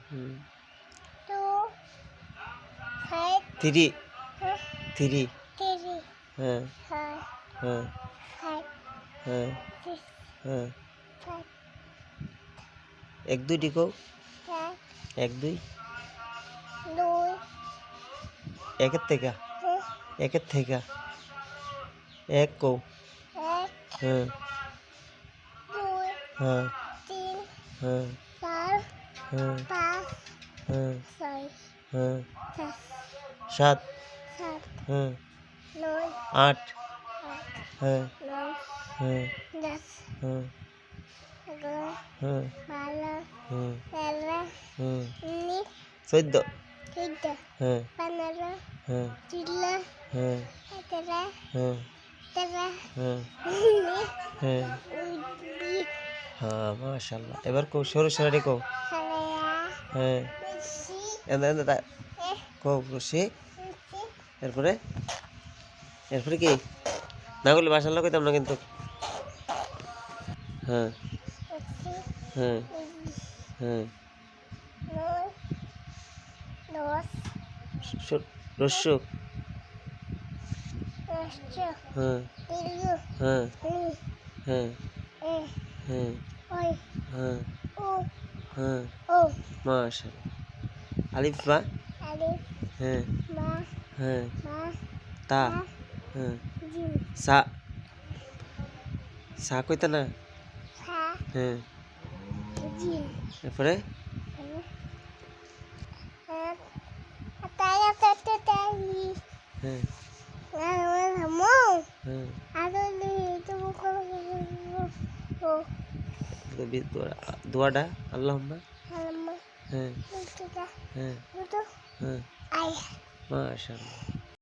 2 5 3 huh? 3 3 হ্যাঁ 4 হ্যাঁ 5 হ্যাঁ 6 হ্যাঁ 5 1 2 টি কও 4 1 2 2 একের থেকে huh? একের থেকে 1 কও 1 হ্যাঁ 2 হ্যাঁ 3 হ্যাঁ 4 হ্যাঁ 5 হ্যাঁ 6 হ্যাঁ 7 7 7 হ্যাঁ 9 8 হ্যাঁ 9 হ্যাঁ 10 হ্যাঁ 11 হ্যাঁ 12 হ্যাঁ 13 হ্যাঁ 14 14 15 হ্যাঁ 15 হ্যাঁ 16 হ্যাঁ 17 হ্যাঁ 18 হ্যাঁ 19 হ্যাঁ 20 হ্যাঁ মাশাআল্লাহ এবার কও সরু সরাটি কও হ্যাঁ এন্দা কও রশি এরপরে এরপরে কি না বললে মাশাআল্লাহ কইতাম না কিন্তু হ্যাঁ হ্যাঁ হ্যাঁ রস্য হ্যাঁ হ্যাঁ হ্যাঁ হ্যাঁ হ্যাঁ হ্যাঁ মাশাআল্লাহ আলিফ বা হ্যাঁ হ্যাঁ তা হ্যাঁ সা সা কইতা না হ্যাঁ এরপরে হ্যাঁ দোয়াটা আল্লাহুম্মা হ্যাঁ হ্যাঁ হ্যাঁ মাশাআল্লাহ